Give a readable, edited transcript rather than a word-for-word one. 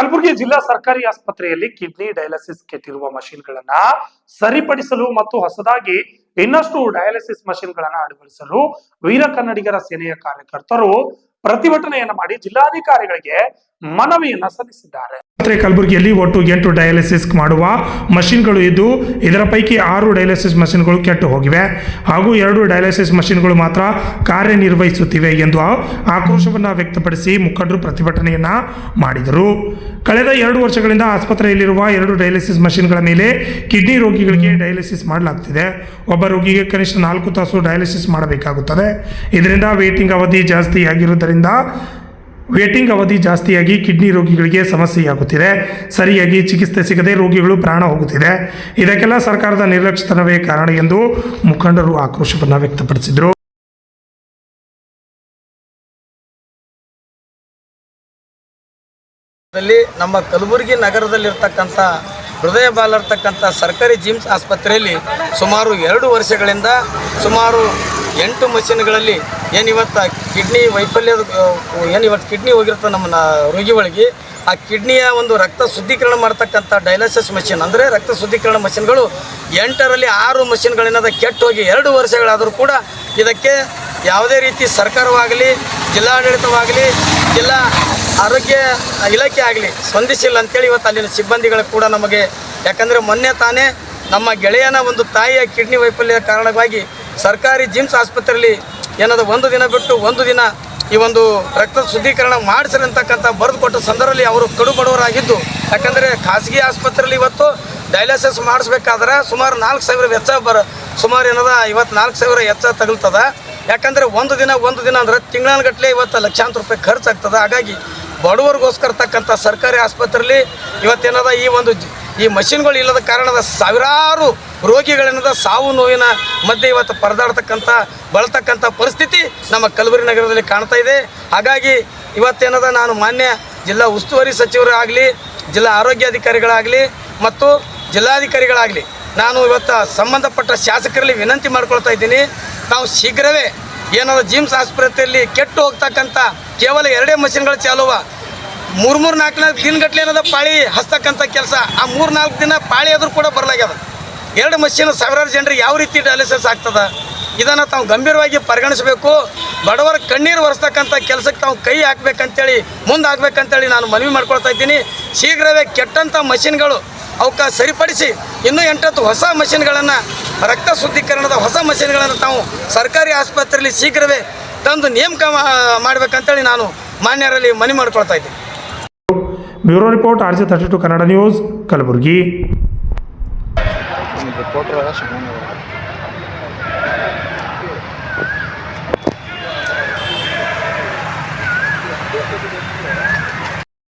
ಕಲಬುರಗಿ ಜಿಲ್ಲಾ ಸರ್ಕಾರಿ ಆಸ್ಪತ್ರೆಯಲ್ಲಿ ಕಿಡ್ನಿ ಡಯಾಲಿಸಿಸ್ ಕೆಟ್ಟಿರುವ ಮಷಿನ್ಗಳನ್ನ ಸರಿಪಡಿಸಲು ಮತ್ತು ಹೊಸದಾಗಿ ಇನ್ನಷ್ಟು ಡಯಾಲಿಸಿಸ್ ಮಷಿನ್ಗಳನ್ನ ಅಳವಡಿಸಲು ವೀರ ಕನ್ನಡಿಗರ ಸೇನೆಯ ಕಾರ್ಯಕರ್ತರು ಪ್ರತಿಭಟನೆಯನ್ನ ಮಾಡಿ ಜಿಲ್ಲಾಧಿಕಾರಿಗಳಿಗೆ ಮನವಿಯನ್ನ ಸಲ್ಲಿಸಿದ್ದಾರೆ. ಕಲಬುರಗಿಯಲ್ಲಿ ಒಟ್ಟು 8 ಡಯಾಲಿಸಿಸ್ ಮಾಡುವ ಮಷಿನ್ಗಳು ಇದ್ದು ಇದರ ಪೈಕಿ 6 ಡಯಾಲಿಸಿಸ್ ಮಷಿನ್ಗಳು ಕೆಟ್ಟು ಹೋಗಿವೆ ಹಾಗೂ 2 ಡಯಾಲಿಸಿಸ್ ಮಷಿನ್ಗಳು ಮಾತ್ರ ಕಾರ್ಯನಿರ್ವಹಿಸುತ್ತಿವೆ ಎಂದು ಆಕ್ರೋಶವನ್ನು ವ್ಯಕ್ತಪಡಿಸಿ ಮುಖಂಡರು ಪ್ರತಿಭಟನೆಯನ್ನ ಮಾಡಿದರು. ಕಳೆದ 2 ವರ್ಷಗಳಿಂದ ಆಸ್ಪತ್ರೆಯಲ್ಲಿರುವ 2 ಡಯಾಲಿಸಿಸ್ ಮಷಿನ್ಗಳ ಮೇಲೆ ಕಿಡ್ನಿ ರೋಗಿಗಳಿಗೆ ಡಯಾಲಿಸಿಸ್ ಮಾಡಲಾಗುತ್ತಿದೆ. ಒಬ್ಬ ರೋಗಿಗೆ ಕನಿಷ್ಠ 4 ತಾಸು ಡಯಾಲಿಸಿಸ್ ಮಾಡಬೇಕಾಗುತ್ತದೆ. ಇದರಿಂದ ವೇಟಿಂಗ್ ಅವಧಿ ಜಾಸ್ತಿಯಾಗಿ ಕಿಡ್ನಿ ರೋಗಿಗಳಿಗೆ ಸಮಸ್ಯೆಯಾಗುತ್ತಿದೆ. ಸರಿಯಾಗಿ ಚಿಕಿತ್ಸೆ ಸಿಗದೆ ರೋಗಿಗಳು ಪ್ರಾಣ ಹೋಗುತ್ತಿದೆ. ಇದಕ್ಕೆಲ್ಲ ಸರ್ಕಾರದ ನಿರ್ಲಕ್ಷ್ಯತನವೇ ಕಾರಣ ಎಂದು ಮುಖಂಡರು ಆಕ್ರೋಶವನ್ನು ವ್ಯಕ್ತಪಡಿಸಿದರು. ನಮ್ಮ ಕಲಬುರಗಿ ನಗರದಲ್ಲಿರ್ತಕ್ಕಂಥ ಹೃದಯ ಬಾಲರ್ತಕ್ಕಂಥ ಸರ್ಕಾರಿ ಜಿಮ್ಸ್ ಆಸ್ಪತ್ರೆಯಲ್ಲಿ ಸುಮಾರು 2 ವರ್ಷಗಳಿಂದ ಸುಮಾರು 8 ಮಷಿನ್ಗಳಲ್ಲಿ ಏನಿವತ್ತು ಕಿಡ್ನಿ ವೈಫಲ್ಯದ ಏನಿವತ್ತು ಕಿಡ್ನಿ ಹೋಗಿರ್ತದೆ ನಮ್ಮ ರೋಗಿಗಳಿಗೆ ಆ ಕಿಡ್ನಿಯ ಒಂದು ರಕ್ತ ಶುದ್ಧೀಕರಣ ಮಾಡ್ತಕ್ಕಂಥ ಡಯಾಲಿಸಿಸ್ ಮಷಿನ್ ಅಂದರೆ ರಕ್ತ ಶುದ್ಧೀಕರಣ ಮಷಿನ್ಗಳು 8ರಲ್ಲಿ 6 ಮಷಿನ್ಗಳಿಂದ ಕೆಟ್ಟು ಹೋಗಿ 2 ವರ್ಷಗಳಾದರೂ ಕೂಡ ಇದಕ್ಕೆ ಯಾವುದೇ ರೀತಿ ಸರ್ಕಾರವಾಗಲಿ ಜಿಲ್ಲಾಡಳಿತವಾಗಲಿ ಜಿಲ್ಲಾ ಆರೋಗ್ಯ ಇಲಾಖೆ ಆಗಲಿ ಸ್ಪಂದಿಸಿಲ್ಲ ಅಂತೇಳಿ ಇವತ್ತು ಅಲ್ಲಿನ ಸಿಬ್ಬಂದಿಗಳು ಕೂಡ ನಮಗೆ ಯಾಕಂದರೆ ಮೊನ್ನೆ ತಾನೇ ನಮ್ಮ ಗೆಳೆಯನ ಒಂದು ತಾಯಿಯ ಕಿಡ್ನಿ ವೈಫಲ್ಯದ ಕಾರಣವಾಗಿ ಸರ್ಕಾರಿ ಜಿಮ್ಸ್ ಆಸ್ಪತ್ರೆಯಲ್ಲಿ ಏನದು 1 ದಿನ ಬಿಟ್ಟು 1 ದಿನ ಈ ಒಂದು ರಕ್ತ ಶುದ್ಧೀಕರಣ ಮಾಡಿಸ್ರಿ ಅಂತಕ್ಕಂಥ ಬರೆದು ಕೊಟ್ಟ ಸಂದರ್ಭದಲ್ಲಿ ಅವರು ಕಡು ಬಡವರಾಗಿದ್ದು ಯಾಕಂದರೆ ಖಾಸಗಿ ಆಸ್ಪತ್ರೆಯಲ್ಲಿ ಇವತ್ತು ಡಯಾಲಿಸಿಸ್ ಮಾಡಿಸ್ಬೇಕಾದ್ರೆ ಸುಮಾರು 4,000 ವೆಚ್ಚ ಸುಮಾರು ಏನದ ಇವತ್ತು 4,000 ವೆಚ್ಚ ತಗಲ್ತದ. ಯಾಕಂದರೆ 1 ದಿನ ಅಂದರೆ ತಿಂಗಳಗಟ್ಟಲೆ ಇವತ್ತು ಲಕ್ಷಾಂತರ ರೂಪಾಯಿ ಖರ್ಚಾಗ್ತದೆ. ಹಾಗಾಗಿ ಬಡವರಿಗೋಸ್ಕರ ತಕ್ಕಂಥ ಸರ್ಕಾರಿ ಆಸ್ಪತ್ರೆಯಲ್ಲಿ ಇವತ್ತೇನದ ಈ ಮಷಿನ್ಗಳು ಇಲ್ಲದ ಕಾರಣದ ಸಾವಿರಾರು ರೋಗಿಗಳೇನದ ಸಾವು ನೋವಿನ ಮಧ್ಯೆ ಇವತ್ತು ಬಳತಕ್ಕಂಥ ಪರಿಸ್ಥಿತಿ ನಮ್ಮ ಕಲಬುರಗಿ ನಗರದಲ್ಲಿ ಕಾಣ್ತಾ ಇದೆ. ಹಾಗಾಗಿ ಇವತ್ತೇನದ ನಾನು ಮಾನ್ಯ ಜಿಲ್ಲಾ ಉಸ್ತುವಾರಿ ಸಚಿವರು ಆಗಲಿ ಜಿಲ್ಲಾ ಆರೋಗ್ಯಾಧಿಕಾರಿಗಳಾಗಲಿ ಮತ್ತು ಜಿಲ್ಲಾಧಿಕಾರಿಗಳಾಗಲಿ ನಾನು ಇವತ್ತು ಸಂಬಂಧಪಟ್ಟ ಶಾಸಕರಲ್ಲಿ ವಿನಂತಿ ಮಾಡ್ಕೊಳ್ತಾ ಇದ್ದೀನಿ. ನಾವು ಶೀಘ್ರವೇ ಏನದ ಜಿಮ್ಸ್ ಆಸ್ಪತ್ರೆಯಲ್ಲಿ ಕೆಟ್ಟು ಹೋಗ್ತಕ್ಕಂಥ ಕೇವಲ 2 ಮಷಿನ್ಗಳು ಚಾಲುವ 3-4 ದಿನಗಟ್ಟಲೆ ಏನದ ಪಾಳಿ ಹಸ್ತಕ್ಕಂಥ ಕೆಲಸ ಆ 3-4 ದಿನ ಪಾಳಿ ಆದರೂ ಕೂಡ ಬರಲಾಗ್ಯದ. 2 ಮಷಿನ್ ಸಾವಿರಾರು ಜನರಿಗೆ ಯಾವ ರೀತಿ ಡಯಾಲಿಸಿಸ್ ಆಗ್ತದೆ ಇದನ್ನು ತಾವು ಗಂಭೀರವಾಗಿ ಪರಿಗಣಿಸಬೇಕು. ಬಡವರ ಕಣ್ಣೀರು ಒರೆಸ್ತಕ್ಕಂಥ ಕೆಲಸಕ್ಕೆ ತಾವು ಕೈ ಹಾಕಬೇಕಂತೇಳಿ ಮುಂದಾಗಬೇಕಂತೇಳಿ ನಾನು ಮನವಿ ಮಾಡ್ಕೊಳ್ತಾ ಇದ್ದೀನಿ. ಶೀಘ್ರವೇ ಕೆಟ್ಟಂಥ ಮಷಿನ್ಗಳು ಅವಕ್ಕೆ ಸರಿಪಡಿಸಿ ಇನ್ನೂ 8 ಹೊಸ ಮಷಿನ್ಗಳನ್ನು ರಕ್ತ ಶುದ್ಧೀಕರಣದ ಹೊಸ ಮಷಿನ್ಗಳನ್ನು ತಾವು ಸರ್ಕಾರಿ ಆಸ್ಪತ್ರೆಯಲ್ಲಿ ಶೀಘ್ರವೇ ತಂದು ನೇಮಕ ಮಾಡಬೇಕಂತೇಳಿ ನಾನು ಮಾನ್ಯರಲ್ಲಿ ಮನವಿ ಮಾಡ್ಕೊಳ್ತಾ ಇದ್ದೀನಿ. Bureau report RJ32 Kannada news Kalaburagi.